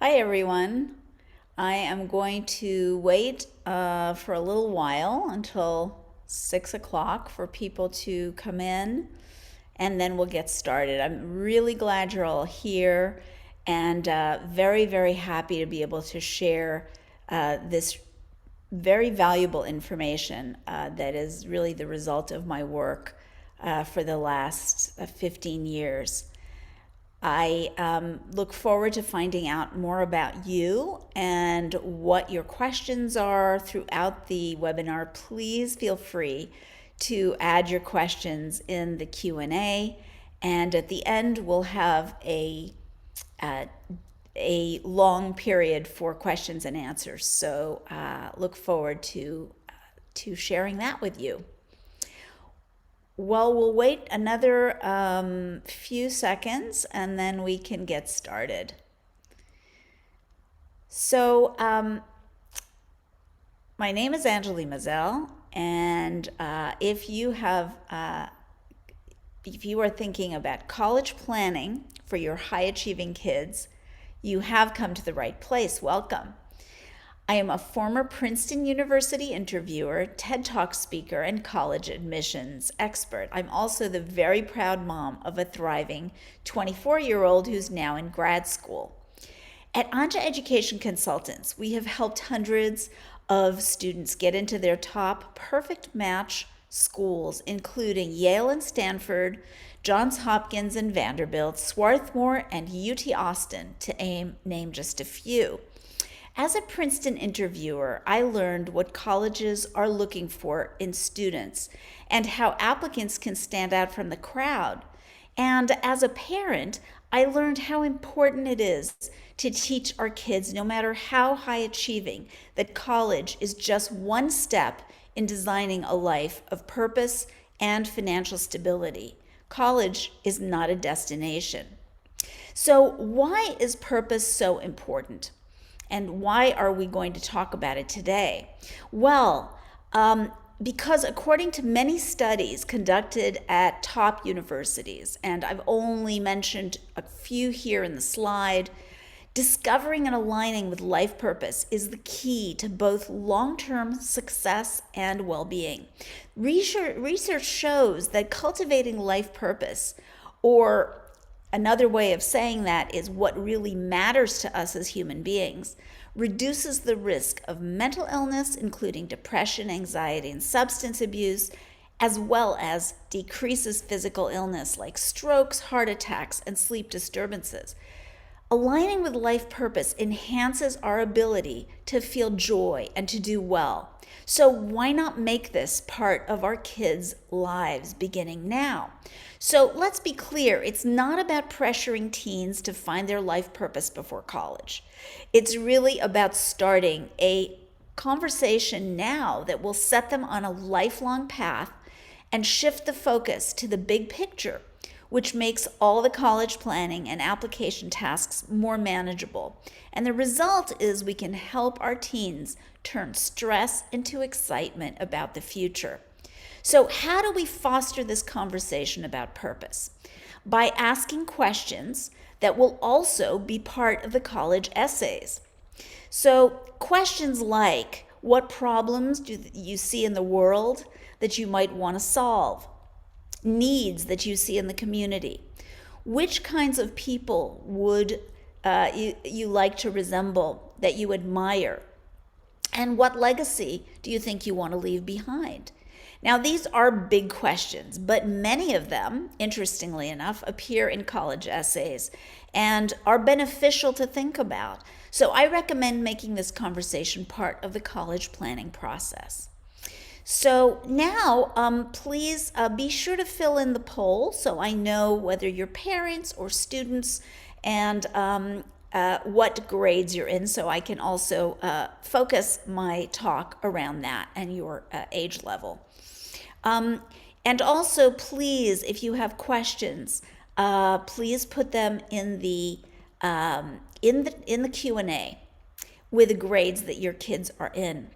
Hi, everyone. I am going to wait for a little while until 6 o'clock for people to come in, and then we'll get started. I'm really glad you're all here and very, very happy to be able to share this very valuable information that is really the result of my work for the last 15 years. I look forward to finding out more about you and what your questions are throughout the webinar. Please feel free to add your questions in the Q&A, and at the end we'll have a long period for questions and answers. So look forward to sharing that with you. Well, we'll wait another few seconds and then we can get started. So, my name is Anjali Maazel, and if you are thinking about college planning for your high-achieving kids, you have come to the right place. Welcome. I am a former Princeton University interviewer, TED Talk speaker, and college admissions expert. I'm also the very proud mom of a thriving 24-year-old who's now in grad school. At Anja Education Consultants, we have helped hundreds of students get into their top perfect match schools, including Yale and Stanford, Johns Hopkins and Vanderbilt, Swarthmore, and UT Austin, to name just a few. As a Princeton interviewer, I learned what colleges are looking for in students and how applicants can stand out from the crowd. And as a parent, I learned how important it is to teach our kids, no matter how high achieving, that college is just one step in designing a life of purpose and financial stability. College is not a destination. So why is purpose so important? And why are we going to talk about it today? Well, because according to many studies conducted at top universities, and I've only mentioned a few here in the slide, discovering and aligning with life purpose is the key to both long-term success and well-being. Research shows that cultivating life purpose, or another way of saying that is what really matters to us as human beings, reduces the risk of mental illness, including depression, anxiety, and substance abuse, as well as decreases physical illness like strokes, heart attacks, and sleep disturbances. Aligning with life purpose enhances our ability to feel joy and to do well. So why not make this part of our kids' lives beginning now? So let's be clear, it's not about pressuring teens to find their life purpose before college. It's really about starting a conversation now that will set them on a lifelong path and shift the focus to the big picture, which makes all the college planning and application tasks more manageable. And the result is we can help our teens turn stress into excitement about the future. So how do we foster this conversation about purpose? By asking questions that will also be part of the college essays. So questions like, what problems do you see in the world that you might want to solve? Needs that you see in the community? Which kinds of people would you like to resemble, that you admire? And what legacy do you think you want to leave behind? Now, these are big questions, but many of them, interestingly enough, appear in college essays and are beneficial to think about. So I recommend making this conversation part of the college planning process. So now, please be sure to fill in the poll so I know whether you're parents or students and what grades you're in, so I can also focus my talk around that and your age level. And also, please, if you have questions, please put them in the Q&A with the grades that your kids are in.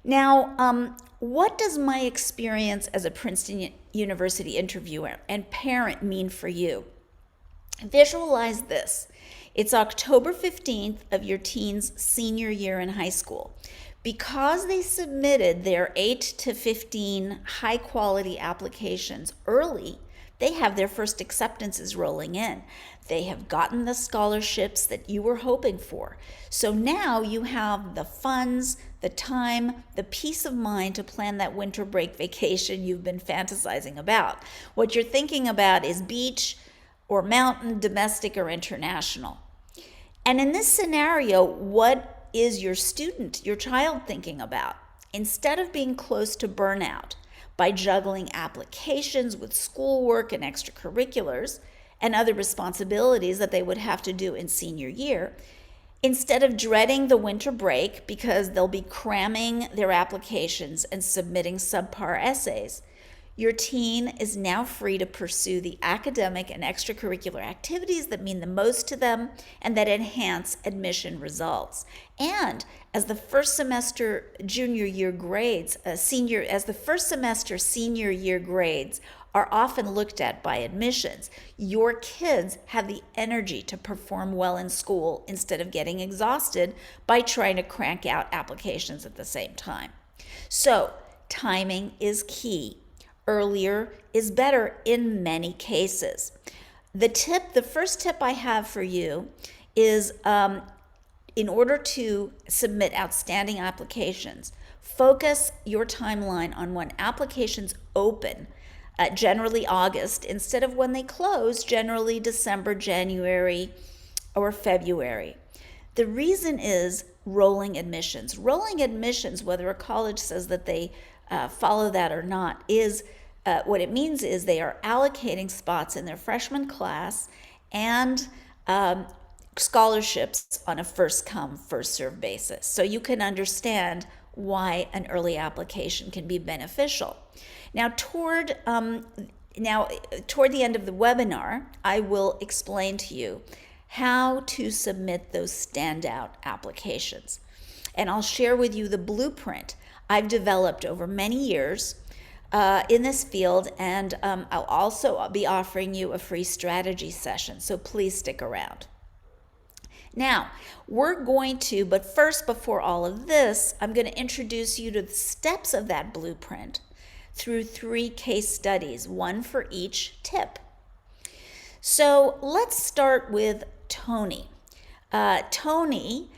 Now, what does my experience as a Princeton University interviewer and parent mean for you? Visualize this. It's October 15th of your teen's senior year in high school. Because they submitted their 8 to 15 high quality applications early, they have their first acceptances rolling in. They have gotten the scholarships that you were hoping for. So now you have the funds, the time, the peace of mind to plan that winter break vacation you've been fantasizing about. What you're thinking about is beach or mountain, domestic or international. And in this scenario, what is your child thinking about? Instead of being close to burnout by juggling applications with schoolwork and extracurriculars and other responsibilities that they would have to do in senior year, instead of dreading the winter break because they'll be cramming their applications and submitting subpar essays, your teen is now free to pursue the academic and extracurricular activities that mean the most to them and that enhance admission results. And as the first semester senior year grades are often looked at by admissions, your kids have the energy to perform well in school instead of getting exhausted by trying to crank out applications at the same time. So, timing is key. Earlier is better in many cases. The first tip I have for you is in order to submit outstanding applications, focus your timeline on when applications open, generally August, instead of when they close, generally December, January, or February. The reason is rolling admissions. Rolling admissions, whether a college says that they follow that or not, is what it means is they are allocating spots in their freshman class and scholarships on a first come, first served basis. So you can understand why an early application can be beneficial. Now, toward the end of the webinar, I will explain to you how to submit those standout applications. And I'll share with you the blueprint I've developed over many years in this field, and I'll also be offering you a free strategy session, so please stick around. Now, but first, before all of this, I'm going to introduce you to the steps of that blueprint through 3 case studies, one for each tip. So let's start with Tony. Tony,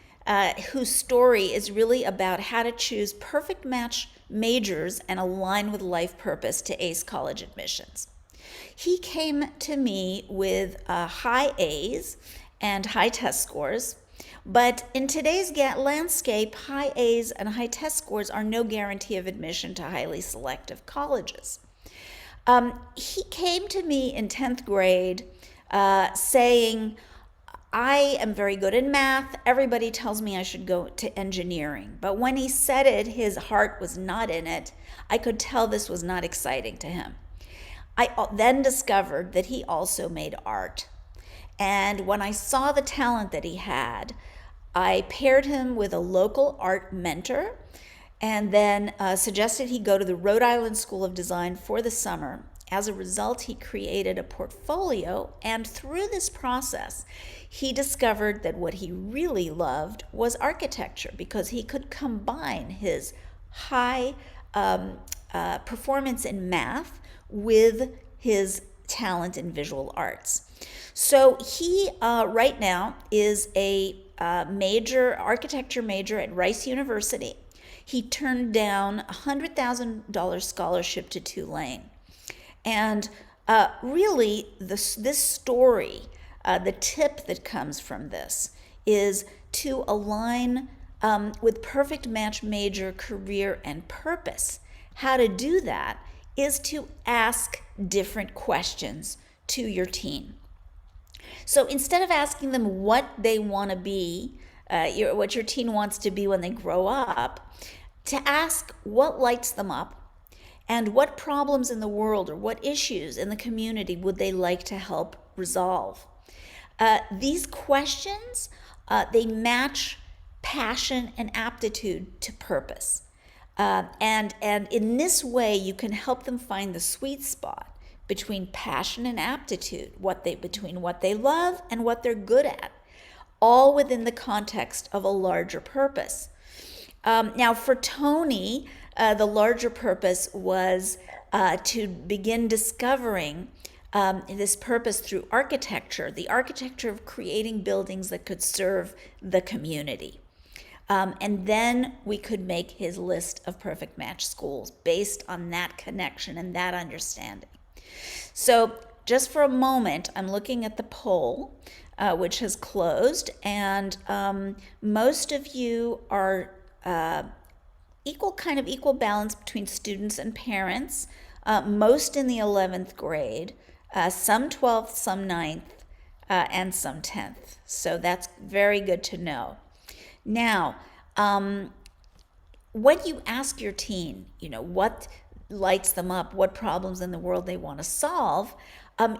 whose story is really about how to choose perfect match majors and align with life purpose to ace college admissions. He came to me with high A's and high test scores, but in today's landscape, high A's and high test scores are no guarantee of admission to highly selective colleges. He came to me in 10th grade saying, I am very good in math. Everybody tells me I should go to engineering. But when he said it, his heart was not in it. I could tell this was not exciting to him. I then discovered that he also made art. And when I saw the talent that he had, I paired him with a local art mentor and then suggested he go to the Rhode Island School of Design for the summer. As a result, he created a portfolio, and through this process, he discovered that what he really loved was architecture because he could combine his high performance in math with his talent in visual arts. So he right now is a architecture major at Rice University. He turned down a $100,000 scholarship to Tulane. And really, this story, the tip that comes from this is to align with perfect match major, career, and purpose. How to do that is to ask different questions to your teen. So instead of asking them what they want to be, what your teen wants to be when they grow up, to ask what lights them up and what problems in the world or what issues in the community would they like to help resolve. These questions, they match passion and aptitude to purpose. And in this way, you can help them find the sweet spot between passion and aptitude, between what they love and what they're good at. all within the context of a larger purpose. Now, for Tony, the larger purpose was to begin discovering this purpose through architecture, the architecture of creating buildings that could serve the community. And then we could make his list of perfect match schools based on that connection and that understanding. So just for a moment, I'm looking at the poll, which has closed, and most of you are equal balance between students and parents, most in the 11th grade, some 12th, some 9th, and some 10th. So that's very good to know. Now, when you ask your teen, what lights them up, what problems in the world they want to solve,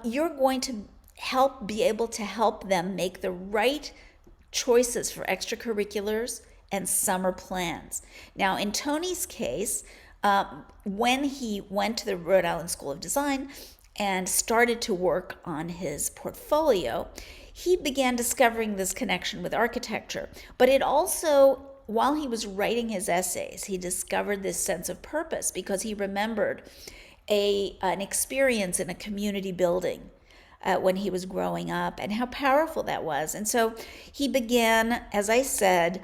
you're going to be able to help them make the right choices for extracurriculars and summer plans. Now, in Tony's case, when he went to the Rhode Island School of Design and started to work on his portfolio, he began discovering this connection with architecture. But it also, while he was writing his essays, he discovered this sense of purpose because he remembered an experience in a community building when he was growing up and how powerful that was. And so he began, as I said,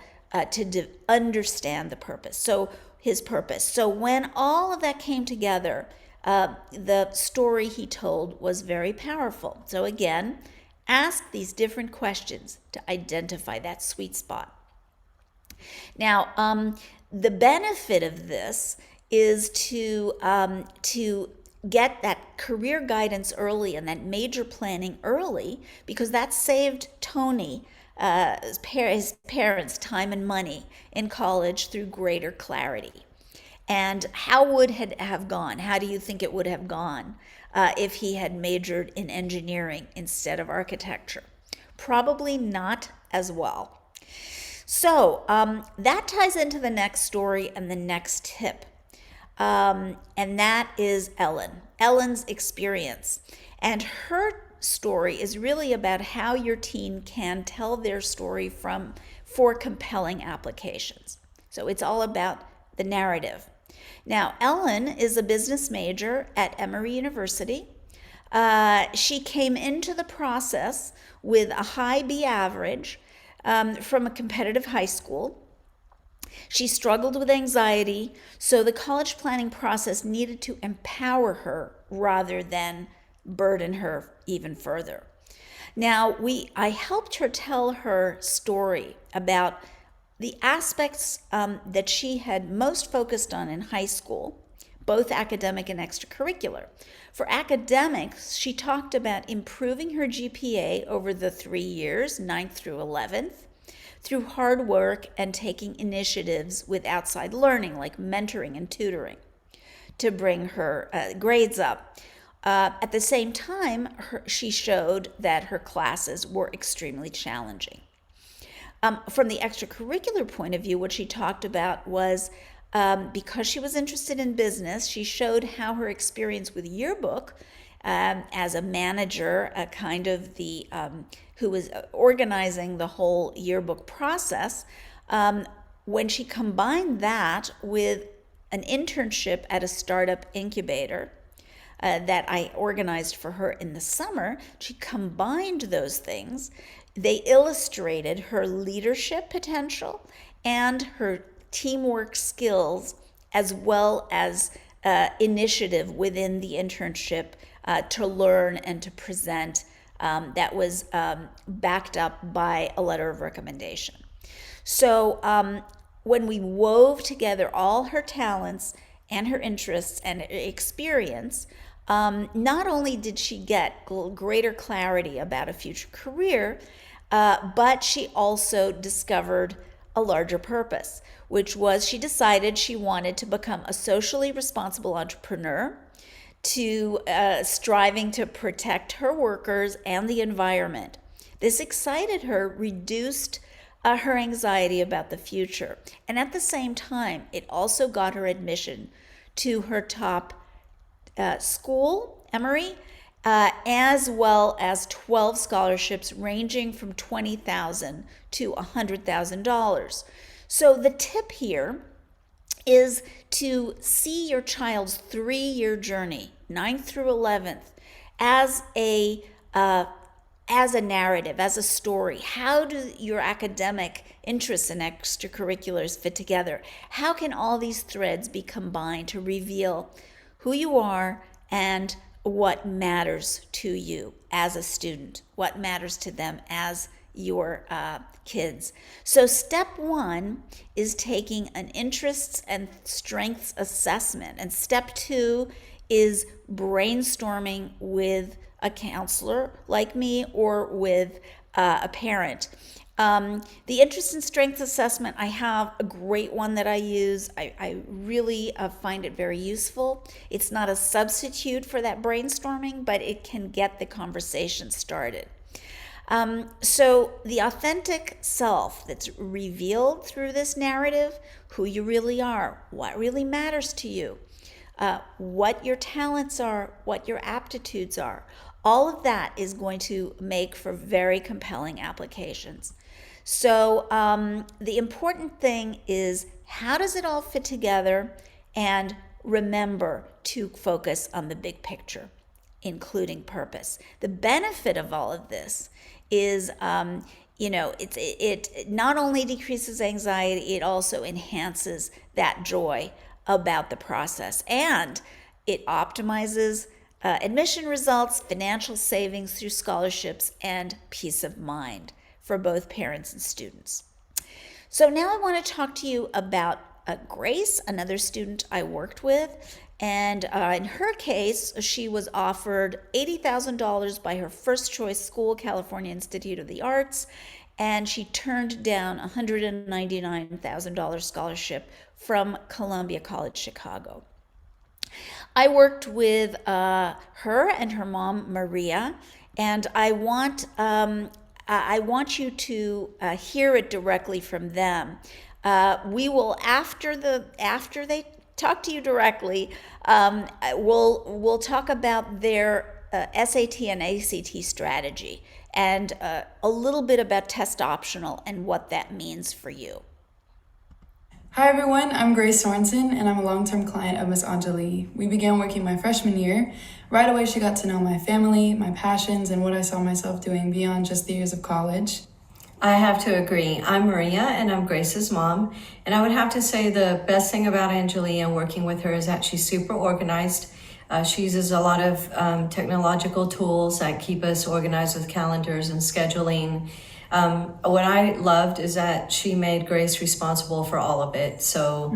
to understand the purpose. So his purpose. So when all of that came together, the story he told was very powerful. So again, ask these different questions to identify that sweet spot. Now, the benefit of this is to get that career guidance early and that major planning early, because that saved Tony, his parents, time and money in college through greater clarity. And how would it have gone? How do you think it would have gone if he had majored in engineering instead of architecture? Probably not as well. So that ties into the next story and the next tip. And that is Ellen's experience. And her story is really about how your teen can tell their story for compelling applications. So it's all about the narrative. Now, Ellen is a business major at Emory University. She came into the process with a high B average from a competitive high school. She struggled with anxiety, so the college planning process needed to empower her rather than burden her even further. Now, I helped her tell her story about the aspects that she had most focused on in high school, both academic and extracurricular. For academics, she talked about improving her GPA over the 3 years, 9th through 11th, through hard work and taking initiatives with outside learning, like mentoring and tutoring, to bring her grades up. At the same time, she showed that her classes were extremely challenging. From the extracurricular point of view, what she talked about was because she was interested in business, she showed how her experience with yearbook as a manager, who was organizing the whole yearbook process, when she combined that with an internship at a startup incubator that I organized for her in the summer, she combined those things. They illustrated her leadership potential and her teamwork skills, as well as initiative within the internship to learn and to present that was backed up by a letter of recommendation. So when we wove together all her talents and her interests and experience, not only did she get greater clarity about a future career, but she also discovered a larger purpose, which was she decided she wanted to become a socially responsible entrepreneur, to striving to protect her workers and the environment. This excited her, reduced her anxiety about the future, and at the same time, it also got her admission to her top school, Emory, as well as 12 scholarships ranging from $20,000 to $100,000. So the tip here is to see your child's 3-year journey, 9th through 11th, as a narrative, as a story. How do your academic interests and extracurriculars fit together? How can all these threads be combined to reveal who you are and what matters to you as a student, what matters to them as your kids? So step 1 is taking an interests and strengths assessment, and step 2 is brainstorming with a counselor like me or with a parent. The interest and strengths assessment, I have a great one that I use. I really find it very useful. It's not a substitute for that brainstorming, but it can get the conversation started. So the authentic self that's revealed through this narrative, who you really are, what really matters to you, what your talents are, what your aptitudes are, all of that is going to make for very compelling applications. So the important thing is, how does it all fit together? And remember to focus on the big picture, including purpose. The benefit of all of this is, it not only decreases anxiety, it also enhances that joy about the process, and it optimizes admission results, financial savings through scholarships, and peace of mind for both parents and students. So now I want to talk to you about Grace, another student I worked with. And in her case, she was offered $80,000 by her first choice school, California Institute of the Arts, and she turned down a $199,000 scholarship from Columbia College Chicago. I worked with her and her mom, Maria, and I want you to hear it directly from them. We will, after they talk to you directly, we'll talk about their SAT and ACT strategy and a little bit about test optional and what that means for you. Hi everyone, I'm Grace Sorensen and I'm a long-term client of Miss Anjali. We began working my freshman year. Right away she got to know my family, my passions, and what I saw myself doing beyond just the years of college. I have to agree. I'm Maria and I'm Grace's mom. And I would have to say the best thing about Anjali and working with her is that she's super organized. She uses a lot of technological tools that keep us organized with calendars and scheduling. What I loved is that she made Grace responsible for all of it. So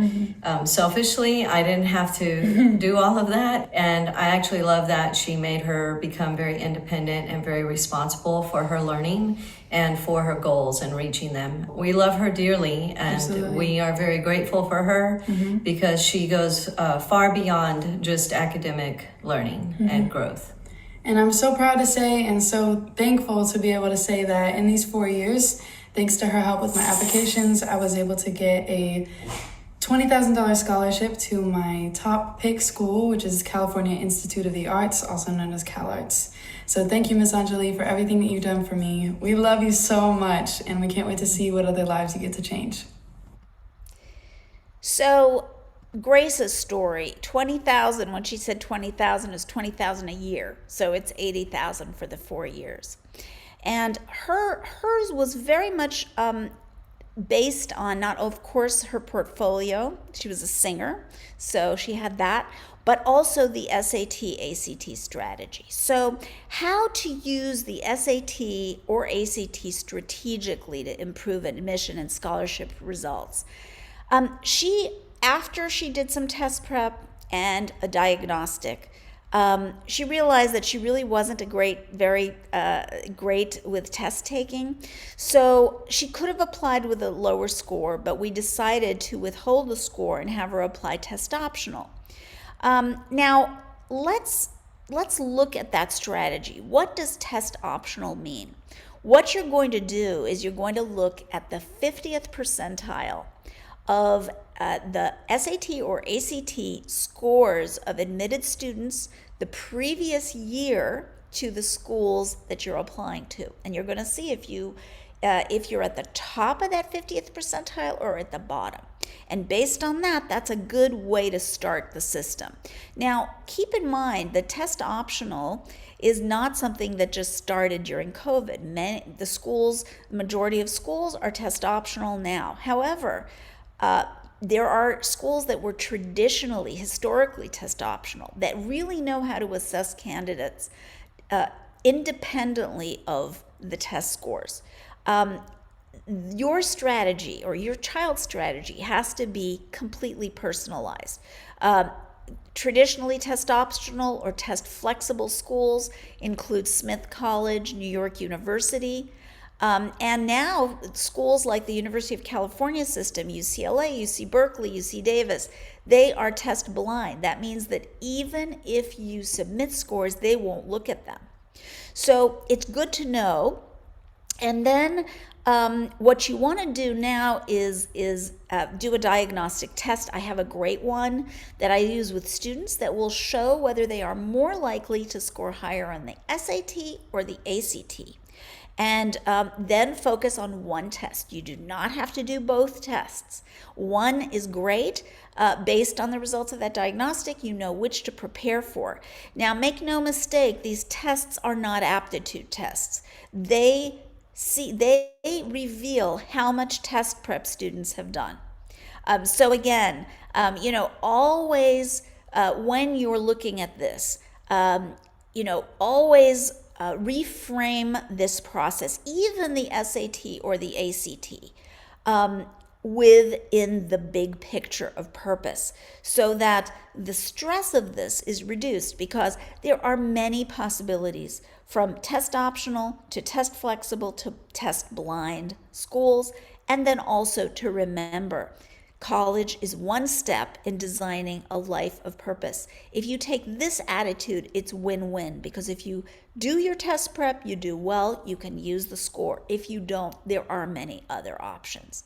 selfishly, I didn't have to do all of that. And I actually love that she made her become very independent and very responsible for her learning and for her goals and reaching them. We love her dearly, and Absolutely. we are very grateful for her because she goes far beyond just academic learning and growth. And I'm so proud to say and so thankful to be able to say that in these 4 years, thanks to her help with my applications, I was able to get a $20,000 scholarship to my top pick school, which is California Institute of the Arts, also known as CalArts. So thank you, Miss Anjali, for everything that you've done for me. We love you so much, and we can't wait to see what other lives you get to change. So Grace's story, 20,000, when she said 20,000 is 20,000 a year. So it's 80,000 for the 4 years. And hers was very much based on not, of course, her portfolio. She was a singer, so she had that, but also the SAT, ACT strategy. So how to use the SAT or ACT strategically to improve admission and scholarship results. After she did some test prep and a diagnostic, she realized that she really wasn't very great with test taking. So she could have applied with a lower score, but we decided to withhold the score and have her apply test optional. Now, let's look at that strategy. What does test optional mean? What you're going to do is you're going to look at the 50th percentile of the SAT or ACT scores of admitted students the previous year to the schools that you're applying to. And you're going to see if you're at the top of that 50th percentile or at the bottom. And based on that, that's a good way to start the system. Now, keep in mind the test optional is not something that just started during COVID. Majority of schools are test optional now. However, there are schools that were historically test optional, that really know how to assess candidates independently of the test scores. Your strategy or your child's strategy has to be completely personalized. Traditionally test optional or test flexible schools include Smith College, New York University, and now schools like the University of California system, UCLA, UC Berkeley, UC Davis, they are test blind. That means that even if you submit scores, they won't look at them. So it's good to know. And then what you want to do now is do a diagnostic test. I have a great one that I use with students that will show whether they are more likely to score higher on the SAT or the ACT. And then focus on one test. You do not have to do both tests. One is great. Based on the results of that diagnostic, you know which to prepare for. Now, make no mistake, these tests are not aptitude tests. They reveal how much test prep students have done. So again, always when you're looking at this, always reframe this process, even the SAT or the ACT, within the big picture of purpose, so that the stress of this is reduced, because there are many possibilities from test optional to test flexible to test blind schools. And then also to remember, college is one step in designing a life of purpose. If you take this attitude, it's win-win, because if you do your test prep, you do well, you can use the score. If you don't, there are many other options.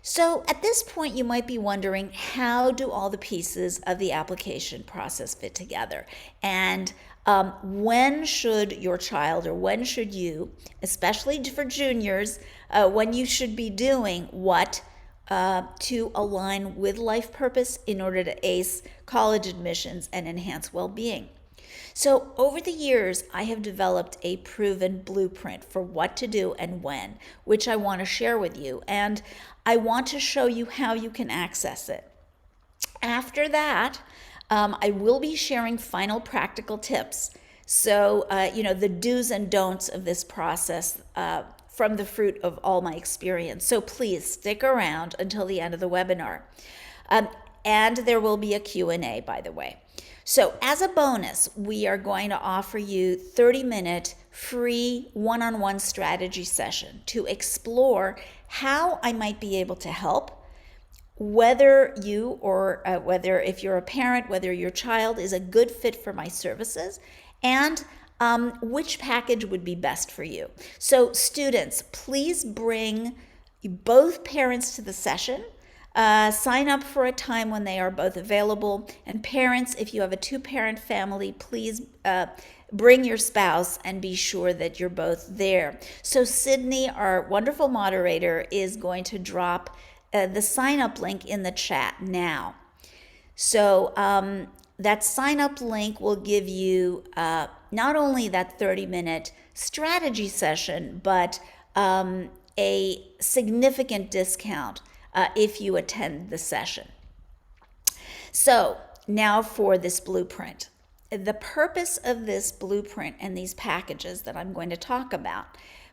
So at this point, you might be wondering, how do all the pieces of the application process fit together? And when should your child, or when should you, especially for juniors, when you should be doing what to align with life purpose in order to ace college admissions and enhance well-being? So over the years, I have developed a proven blueprint for what to do and when, which I want to share with you. And I want to show you how you can access it. After that, I will be sharing final practical tips. So, the do's and don'ts of this process from the fruit of all my experience. So please stick around until the end of the webinar. And there will be a Q&A, by the way. So as a bonus, we are going to offer you 30-minute free one-on-one strategy session to explore how I might be able to help, whether you or whether if you're a parent, whether your child is a good fit for my services, and which package would be best for you. So students, please bring both parents to the session. Sign up for a time when they are both available. And parents, if you have a two-parent family, please bring your spouse and be sure that you're both there. So Sydney, our wonderful moderator, is going to drop the sign-up link in the chat now. So that sign-up link will give you not only that 30-minute strategy session, but a significant discount if you attend the session. So now for this blueprint. The purpose of this blueprint and these packages that I'm going to talk about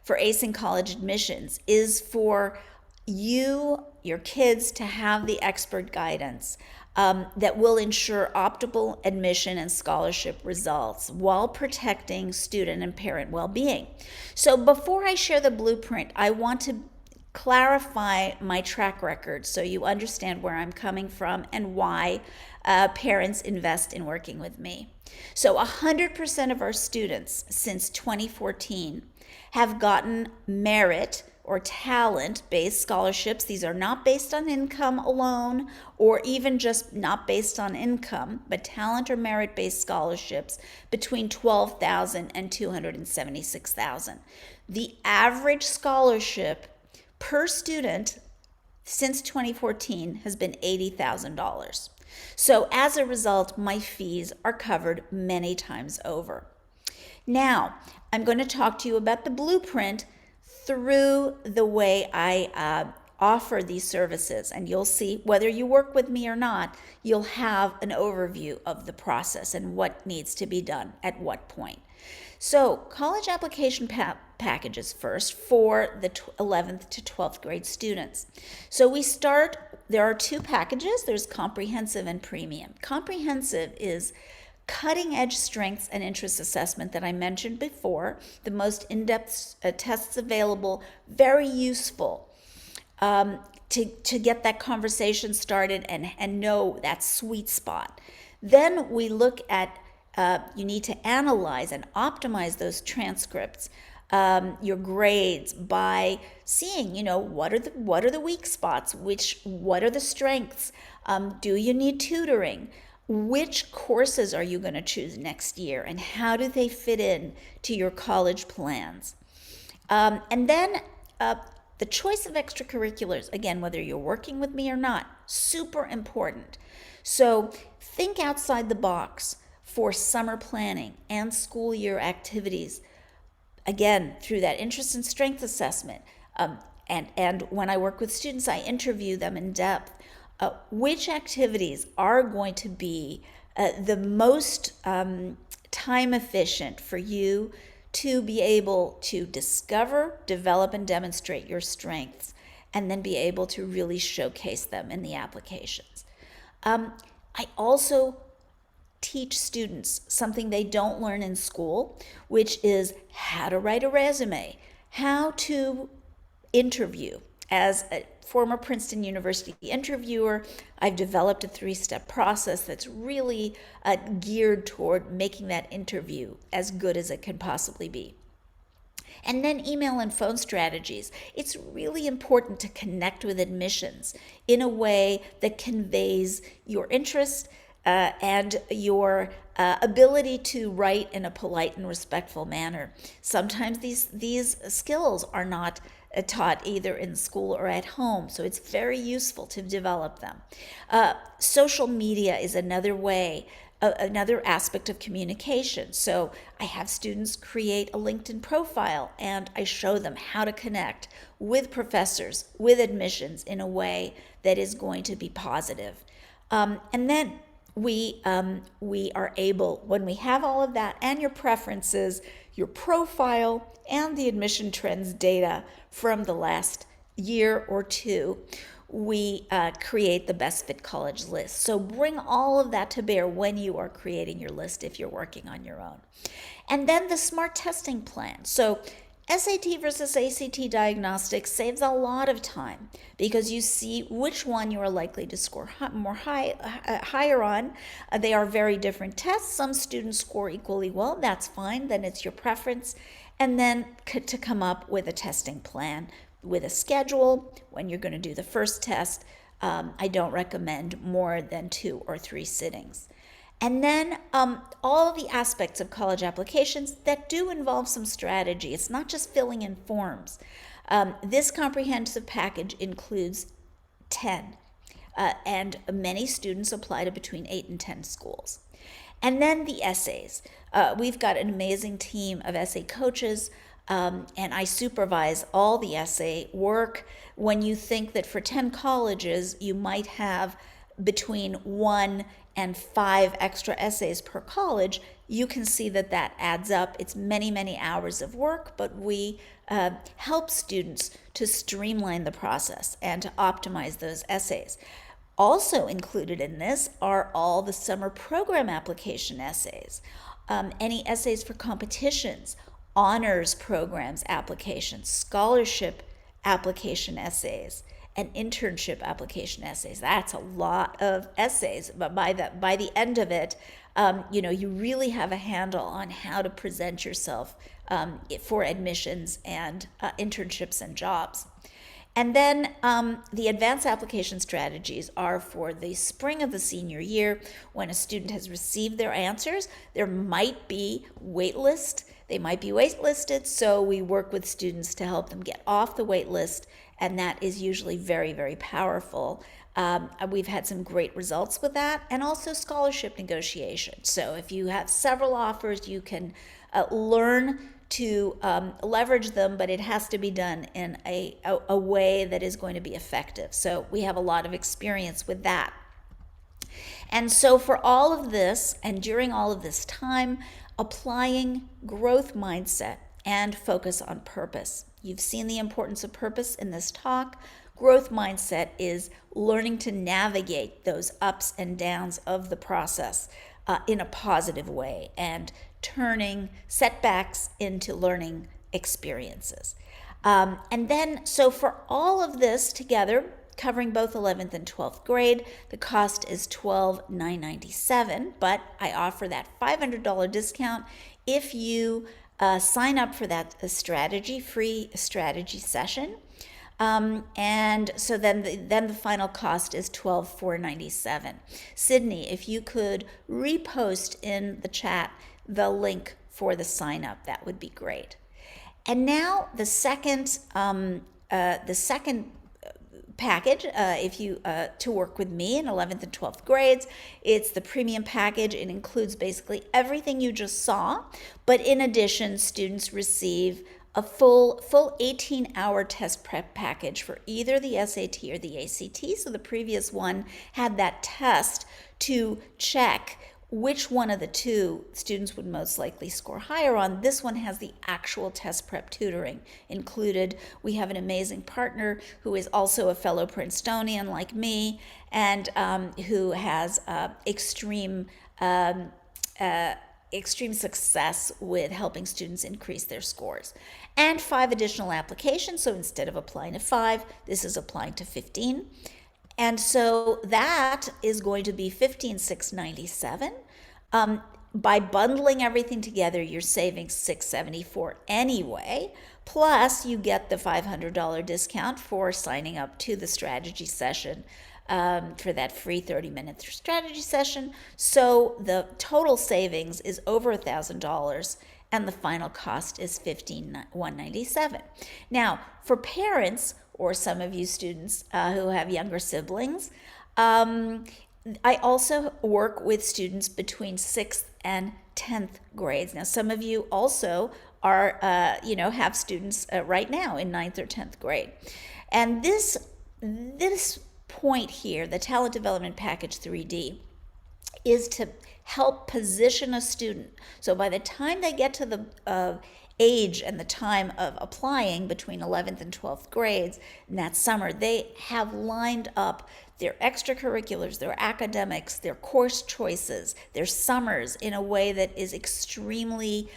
for acing college admissions is for you, your kids, to have the expert guidance that will ensure optimal admission and scholarship results while protecting student and parent well-being. So before I share the blueprint, I want to clarify my track record so you understand where I'm coming from and why parents invest in working with me. So 100% of our students since 2014 have gotten merit or talent-based scholarships. These are not based on income alone, or even just not based on income, but talent or merit-based scholarships between $12,000 and $276,000. The average scholarship per student since 2014 has been $80,000. So as a result, my fees are covered many times over. Now, I'm going to talk to you about the blueprint through the way I offer these services, and you'll see whether you work with me or not, you'll have an overview of the process and what needs to be done at what point. So, college application packages first for the 11th to 12th grade students. So there are two packages. There's comprehensive and premium. Comprehensive is cutting edge strengths and interest assessment that I mentioned before, the most in-depth tests available, very useful to get that conversation started and know that sweet spot. Then we look at, you need to analyze and optimize those transcripts, your grades, by seeing, what are the weak spots, what are the strengths, do you need tutoring, which courses are you going to choose next year, and how do they fit in to your college plans. And then the choice of extracurriculars, again, whether you're working with me or not, super important. So think outside the box for summer planning and school year activities, again, through that interest and strength assessment. And when I work with students, I interview them in depth. Which activities are going to be the most time efficient for you to be able to discover, develop, and demonstrate your strengths, and then be able to really showcase them in the applications. I also teach students something they don't learn in school, which is how to write a resume, how to interview. As a former Princeton University interviewer, I've developed a 3-step process that's really geared toward making that interview as good as it can possibly be. And then email and phone strategies. It's really important to connect with admissions in a way that conveys your interest and your ability to write in a polite and respectful manner. Sometimes these skills are not taught either in school or at home, so it's very useful to develop them. Social media is another way, another aspect of communication. So I have students create a LinkedIn profile, and I show them how to connect with professors, with admissions in a way that is going to be positive. And then we are able, when we have all of that and your preferences, your profile, and the admission trends data from the last year or two, we create the best fit college list. So bring all of that to bear when you are creating your list if you're working on your own. And then the SMART testing plan. So SAT versus ACT diagnostics saves a lot of time because you see which one you are likely to score higher on. They are very different tests. Some students score equally well. That's fine. Then it's your preference. And then to come up with a testing plan with a schedule when you're going to do the first test. I don't recommend more than 2 or 3 sittings. And then all the aspects of college applications that do involve some strategy. It's not just filling in forms. This comprehensive package includes 10, and many students apply to between 8 and 10 schools. And then the essays. We've got an amazing team of essay coaches, and I supervise all the essay work. When you think that for 10 colleges, you might have between 1 and 5 extra essays per college, you can see that that adds up. It's many, many hours of work, but we help students to streamline the process and to optimize those essays. Also included in this are all the summer program application essays, any essays for competitions, honors programs applications, scholarship application essays, and internship application essays. That's a lot of essays, but by the end of it, you really have a handle on how to present yourself for admissions and internships and jobs. And then the advanced application strategies are for the spring of the senior year when a student has received their answers. There might be waitlist. They might be waitlisted, so we work with students to help them get off the wait list, and that is usually very, very powerful. We've had some great results with that, and also scholarship negotiation. So if you have several offers, you can learn to leverage them, but it has to be done in a way that is going to be effective. So we have a lot of experience with that. And so for all of this, and during all of this time, applying growth mindset and focus on purpose. You've seen the importance of purpose in this talk. Growth mindset is learning to navigate those ups and downs of the process in a positive way and turning setbacks into learning experiences. And then, so for all of this together, covering both 11th and 12th grade, the cost is $12,997, but I offer that $500 discount if you sign up for that free strategy session. And so then the final cost is $12,497. Sydney, if you could repost in the chat the link for the sign up, that would be great. And now the second package, if you to work with me in 11th and 12th grades, it's the premium package. It includes basically everything you just saw, but in addition, students receive a full 18-hour test prep package for either the SAT or the ACT. So the previous one had that test to check which one of the two students would most likely score higher on. This one has the actual test prep tutoring included. We have an amazing partner who is also a fellow Princetonian like me, and who has extreme success with helping students increase their scores. And 5 additional applications, so instead of applying to 5, this is applying to 15. And so that is going to be $15,697. By bundling everything together, you're saving $674 anyway. Plus, you get the $500 discount for signing up to the strategy session, for that free 30-minute strategy session. So the total savings is over $1,000, and the final cost is $15,197. Now, for parents, or some of you students who have younger siblings, I also work with students between 6th and 10th grades. Now, some of you also are, have students right now in 9th or 10th grade. And this point here, the Talent Development Package 3D, is to help position a student. So by the time they get to the age and the time of applying between 11th and 12th grades in that summer, they have lined up their extracurriculars, their academics, their course choices, their summers in a way that is extremely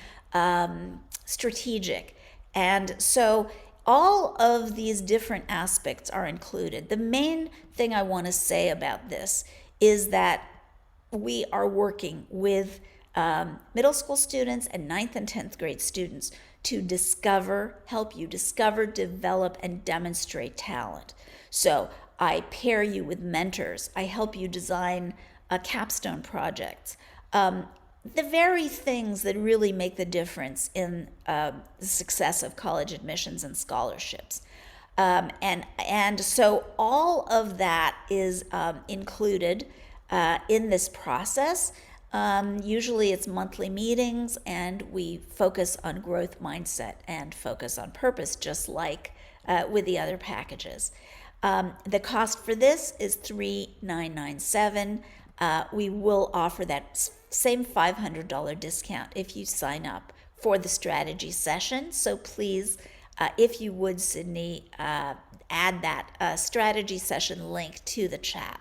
strategic. And so all of these different aspects are included. The main thing I want to say about this is that we are working with middle school students and 9th and 10th grade students to help you discover, develop, and demonstrate talent. So I pair you with mentors. I help you design capstone projects. The very things that really make the difference in the success of college admissions and scholarships. And so all of that is included in this process. Usually it's monthly meetings, and we focus on growth mindset and focus on purpose, just like with the other packages. The cost for this is $3,997. We will offer that same $500 discount if you sign up for the strategy session. So please, if you would, Sydney, add that strategy session link to the chat.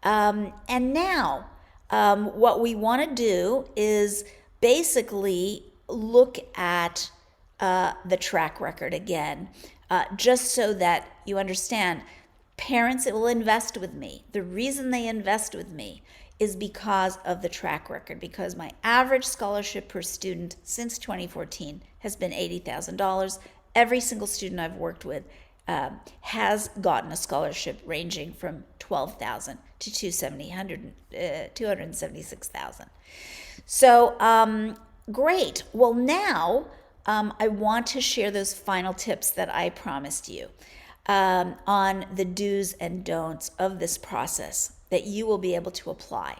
And now, what we want to do is basically look at the track record again, just so that you understand. Parents will invest with me. The reason they invest with me is because of the track record, because my average scholarship per student since 2014 has been $80,000. Every single student I've worked with has gotten a scholarship ranging from $12,000 to $276,000. So great. Well, now I want to share those final tips that I promised you on the do's and don'ts of this process that you will be able to apply.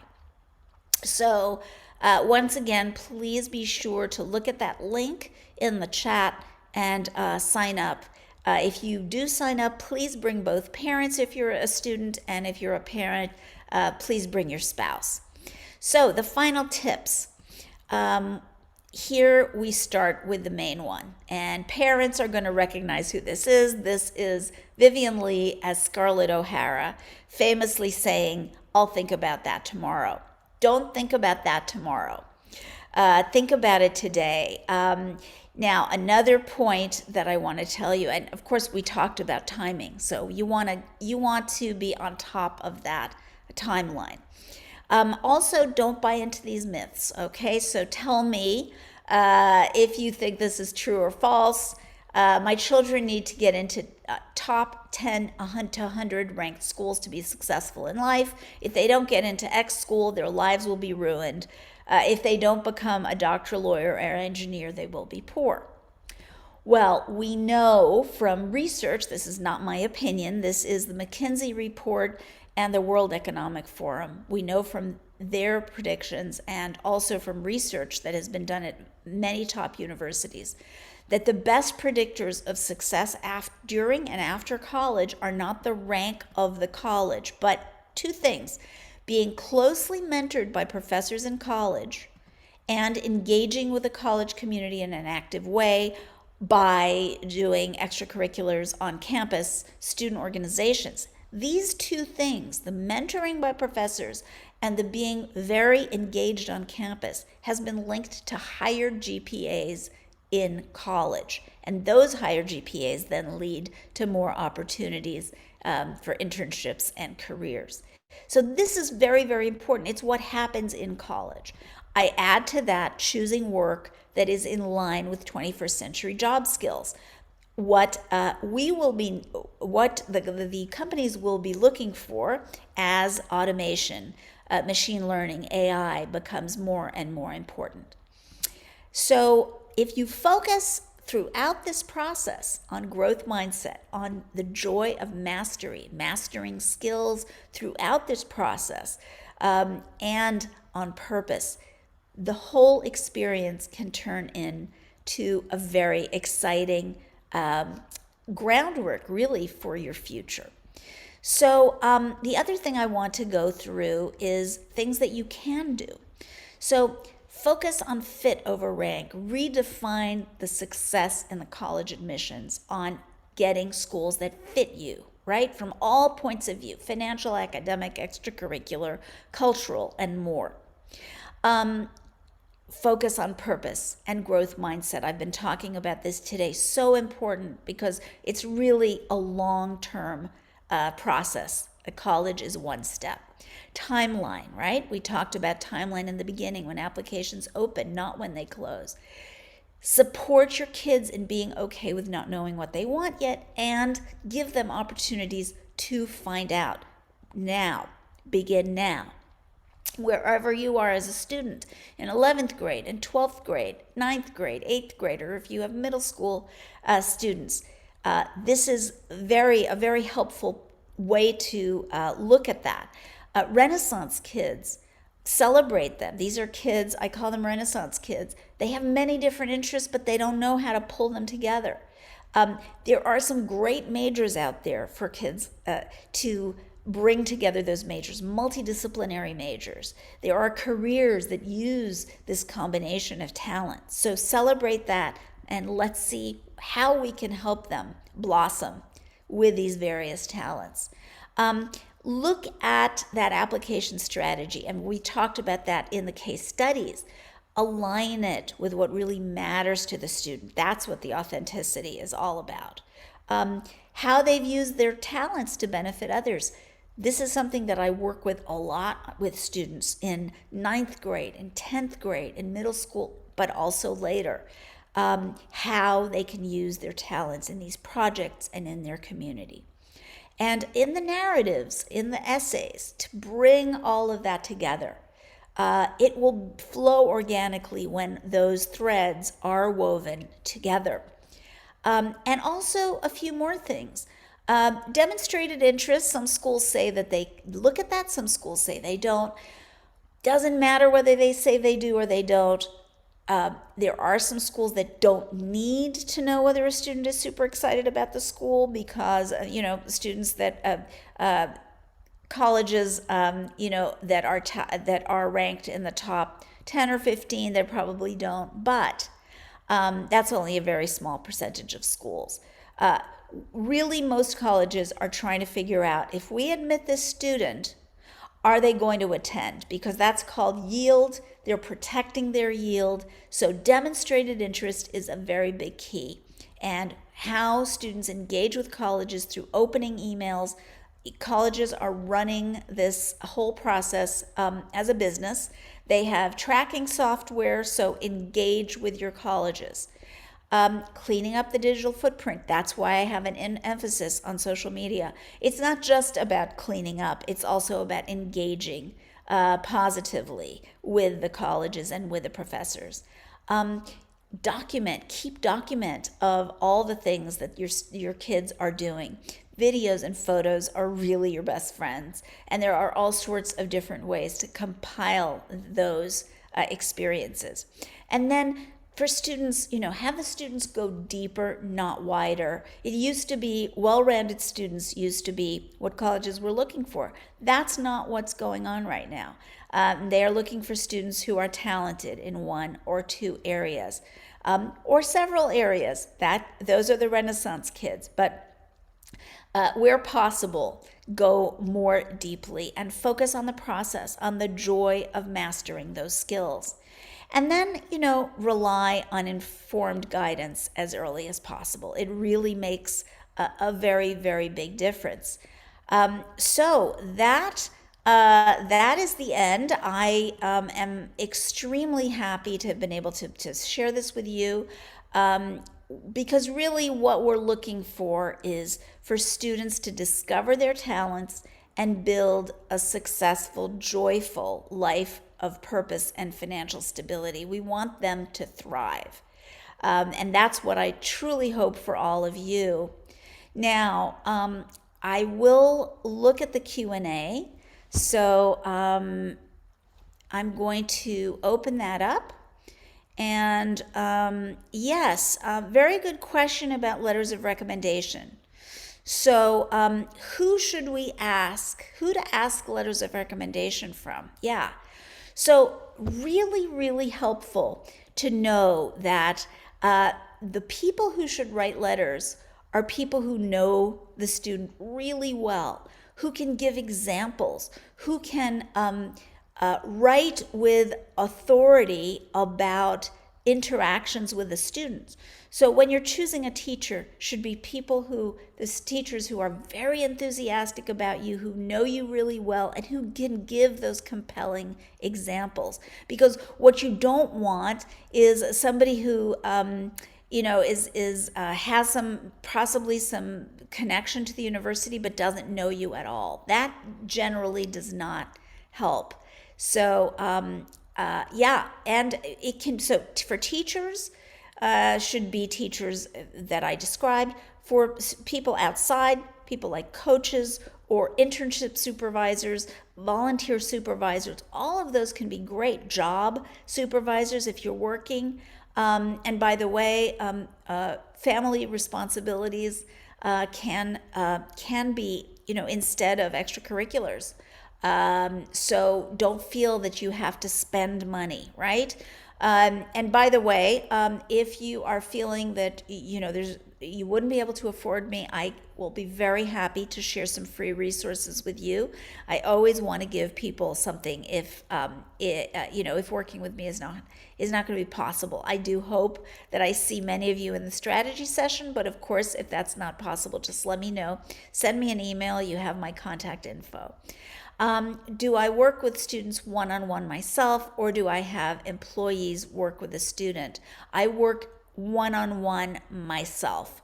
So once again, please be sure to look at that link in the chat and sign up. If you do sign up, please bring both parents if you're a student, and if you're a parent, please bring your spouse. So the final tips. Here we start with the main one, and parents are going to recognize who this is. This is Vivian Lee as Scarlett O'Hara, famously saying, "I'll think about that tomorrow." Don't think about that tomorrow. Think about it today. Now, another point that I want to tell you, and of course we talked about timing, so you want to be on top of that timeline. Also, don't buy into these myths, okay? So tell me if you think this is true or false. My children need to get into top 10 to 100 ranked schools to be successful in life. If they don't get into X school, their lives will be ruined. If they don't become a doctor, lawyer, or engineer, they will be poor. Well, we know from research, this is not my opinion, this is the McKinsey report and the World Economic Forum. We know from their predictions and also from research that has been done at many top universities that the best predictors of success during and after college are not the rank of the college, but two things: being closely mentored by professors in college and engaging with the college community in an active way by doing extracurriculars on campus, student organizations. These two things, the mentoring by professors and the being very engaged on campus, has been linked to higher GPAs in college. And those higher GPAs then lead to more opportunities for internships and careers. So this is very, very important. It's what happens in college. I add to that choosing work that is in line with 21st century job skills. What the companies will be looking for as automation, machine learning, AI becomes more and more important. So if you focus throughout this process on growth mindset, on the joy of mastering skills throughout this process, and on purpose, the whole experience can turn into a very exciting groundwork, really, for your future. So the other thing I want to go through is things that you can do. So focus on fit over rank. Redefine the success in the college admissions on getting schools that fit you, right? From all points of view: financial, academic, extracurricular, cultural, and more. Focus on purpose and growth mindset. I've been talking about this today. So important, because it's really a long-term process. A college is one step. Timeline, right? We talked about timeline in the beginning, when applications open, not when they close. Support your kids in being okay with not knowing what they want yet, and give them opportunities to find out now. Begin now. Wherever you are as a student, in 11th grade, in 12th grade, 9th grade, 8th grade, or if you have middle school students, this is a very helpful way to look at that. Renaissance kids, celebrate them. These are kids, I call them Renaissance kids. They have many different interests, but they don't know how to pull them together. There are some great majors out there for kids to bring together those majors, multidisciplinary majors. There are careers that use this combination of talent. So celebrate that, and let's see how we can help them blossom with these various talents. Look at that application strategy, and we talked about that in the case studies. Align it with what really matters to the student. That's what the authenticity is all about. How they've used their talents to benefit others. This is something that I work with a lot with students in ninth grade, in 10th grade, in middle school, but also later. How they can use their talents in these projects and in their community. And in the narratives, in the essays, to bring all of that together. It will flow organically when those threads are woven together. And also a few more things. Demonstrated interest, some schools say that they look at that, some schools say they don't. Doesn't matter whether they say they do or they don't. There are some schools that don't need to know whether a student is super excited about the school because, students that, colleges, that are ranked in the top 10 or 15, they probably don't. But that's only a very small percentage of schools. Really, most colleges are trying to figure out, if we admit this student, are they going to attend? Because that's called yield. They're protecting their yield. So demonstrated interest is a very big key. And how students engage with colleges through opening emails. Colleges are running this whole process as a business. They have tracking software, so engage with your colleges. Cleaning up the digital footprint. That's why I have an emphasis on social media. It's not just about cleaning up, it's also about engaging positively with the colleges and with the professors. Keep document of all the things that your kids are doing. Videos and photos are really your best friends, and there are all sorts of different ways to compile those experiences. And then for students, have the students go deeper, not wider. It used to be, well-rounded students used to be what colleges were looking for. That's not what's going on right now. They are looking for students who are talented in one or two areas, or several areas. Those are the Renaissance kids. But where possible, go more deeply and focus on the process, on the joy of mastering those skills. And then, rely on informed guidance as early as possible. It really makes a very, very big difference. So that is the end. I am extremely happy to have been able to share this with you, because really what we're looking for is for students to discover their talents and build a successful, joyful life of purpose and financial stability. We want them to thrive. And that's what I truly hope for all of you. Now, I will look at the Q&A. So I'm going to open that up. And yes, very good question about letters of recommendation. So who should we ask? Who to ask letters of recommendation from? Yeah. So really, really helpful to know that the people who should write letters are people who know the student really well, who can give examples, who can write with authority about interactions with the students. So when you're choosing a teacher, should be teachers who are very enthusiastic about you, who know you really well, and who can give those compelling examples. Because what you don't want is somebody who has possibly some connection to the university but doesn't know you at all. That generally does not help. So and it can. So for teachers. Should be teachers that I described. For people outside, people like coaches or internship supervisors, volunteer supervisors, all of those can be great. Job supervisors if you're working. And by the way, family responsibilities can be, instead of extracurriculars. So don't feel that you have to spend money, right? And by the way, if you are feeling that, there's you wouldn't be able to afford me, I will be very happy to share some free resources with you. I always want to give people something if if working with me is not going to be possible. I do hope that I see many of you in the strategy session, but of course, if that's not possible, just let me know. Send me an email. You have my contact info. Do I work with students one-on-one myself, or do I have employees work with a student? I work one-on-one myself.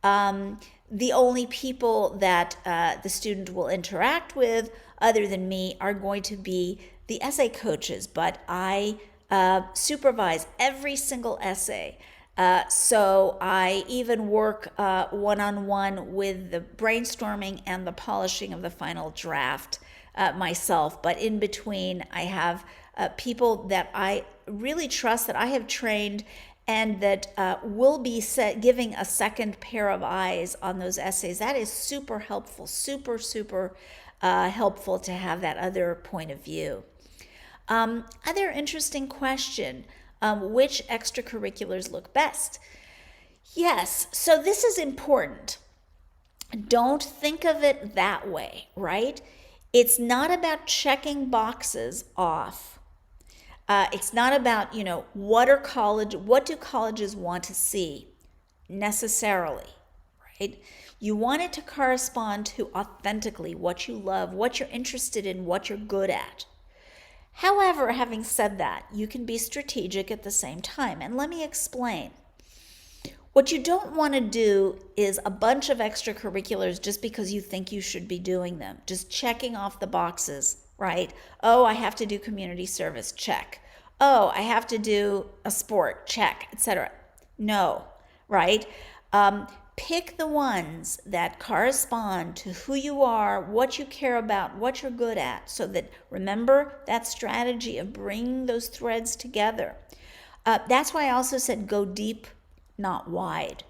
The only people that the student will interact with other than me are going to be the essay coaches, but I supervise every single essay. So I even work one-on-one with the brainstorming and the polishing of the final draft myself. But in between, I have people that I really trust, that I have trained, and that will be giving a second pair of eyes on those essays. That is super helpful, super helpful to have that other point of view. Other interesting question, which extracurriculars look best? Yes, so this is important. Don't think of it that way, right? It's not about checking boxes off. It's not about, what do colleges want to see necessarily, right? You want it to correspond to authentically what you love, what you're interested in, what you're good at. However, having said that, you can be strategic at the same time. And let me explain. What you don't want to do is a bunch of extracurriculars just because you think you should be doing them, just checking off the boxes, right? Oh, I have to do community service, check. Oh, I have to do a sport, check, etc. No, right? Pick the ones that correspond to who you are, what you care about, what you're good at, so that, remember that strategy of bringing those threads together. That's why I also said go deep, not wide.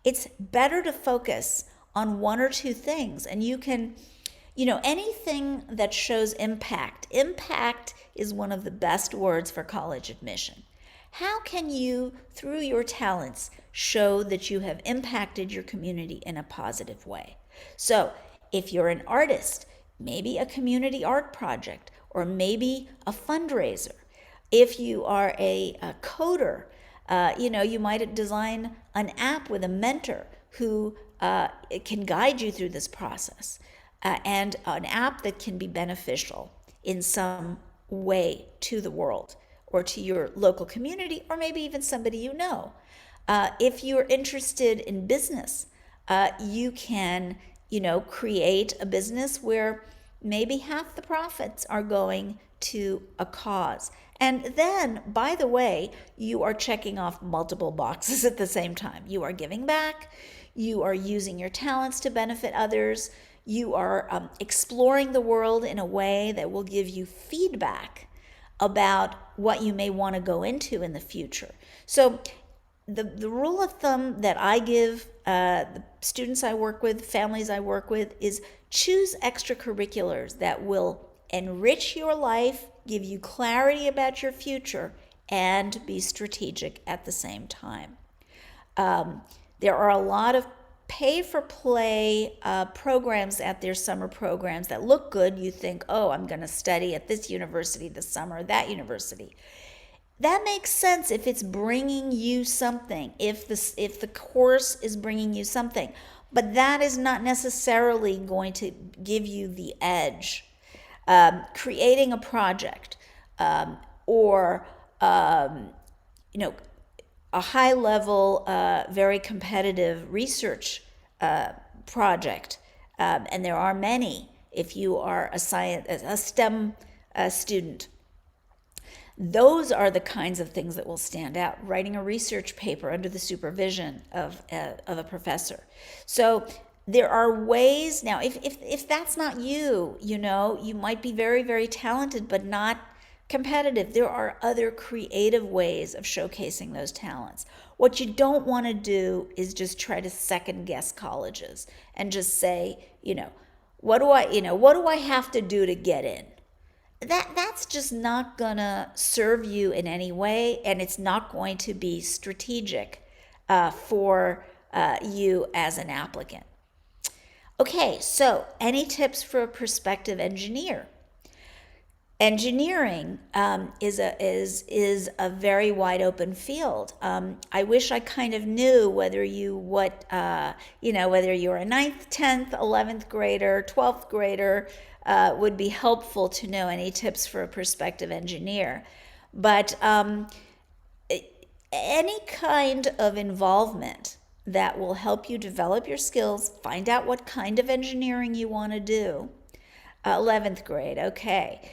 It's better to focus on one or two things, and you can, anything that shows impact. Impact is one of the best words for college admission. How can you, through your talents, show that you have impacted your community in a positive way? So if you're an artist, maybe a community art project, or maybe a fundraiser. If you are a coder, you might design an app with a mentor who can guide you through this process, and an app that can be beneficial in some way to the world or to your local community, or maybe even somebody you know. If you're interested in business, you can, create a business where maybe half the profits are going to a cause. And then, by the way, you are checking off multiple boxes at the same time. You are giving back, you are using your talents to benefit others, you are exploring the world in a way that will give you feedback about what you may want to go into in the future. So the rule of thumb that I give the students I work with, families I work with, is choose extracurriculars that will enrich your life, give you clarity about your future, and be strategic at the same time. There are a lot of pay-for-play programs out there, summer programs that look good. You think, oh, I'm going to study at this university this summer, that university. That makes sense if it's bringing you something, if the course is bringing you something. But that is not necessarily going to give you the edge. Creating a project or a high-level, very competitive research project, and there are many. If you are a STEM student, those are the kinds of things that will stand out. Writing a research paper under the supervision of a professor. So there are ways now. If that's not you, you might be very, very talented, but not competitive. There are other creative ways of showcasing those talents. What you don't want to do is just try to second guess colleges and just say, what do I have to do to get in? That's just not gonna serve you in any way, and it's not going to be strategic for you as an applicant. Okay, so any tips for a prospective engineer? Engineering is a very wide open field. I wish I kind of knew whether whether you're a 9th, 10th, 11th grader, 12th grader. Would be helpful to know any tips for a prospective engineer. But any kind of involvement that will help you develop your skills, find out what kind of engineering you want to do. 11th grade, okay.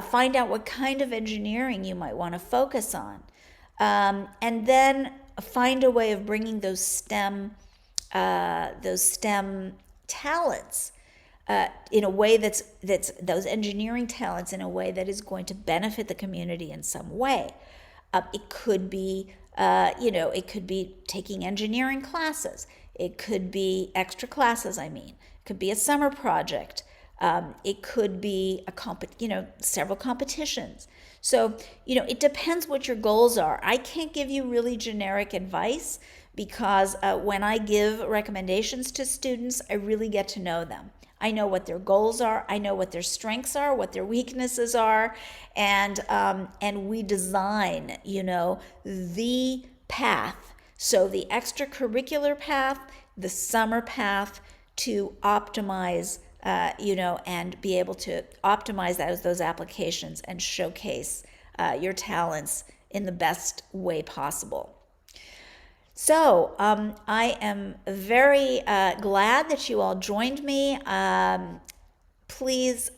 Find out what kind of engineering you might want to focus on. And then find a way of bringing those STEM talents in a way that's those engineering talents in a way that is going to benefit the community in some way. It could be it could be taking engineering classes. It could be extra classes. It could be a summer project. It could be several competitions. So it depends what your goals are. I can't give you really generic advice because when I give recommendations to students, I really get to know them. I know what their goals are. I know what their strengths are, what their weaknesses are, and we design, the path. So the extracurricular path, the summer path, to optimize, and be able to optimize those applications and showcase your talents in the best way possible. So I am very glad that you all joined me. Please,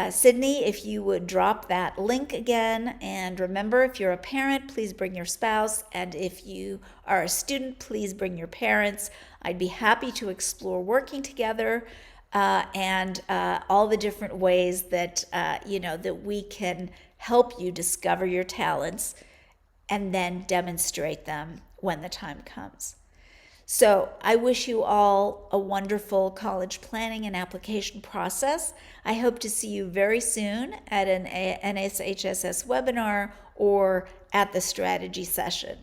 Sydney, if you would drop that link again. And remember, if you're a parent, please bring your spouse. And if you are a student, please bring your parents. I'd be happy to explore working together and all the different ways that, that we can help you discover your talents and then demonstrate them when the time comes. So I wish you all a wonderful college planning and application process. I hope to see you very soon at an NSHSS webinar or at the strategy session.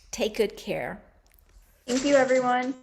Take good care. Thank you, everyone.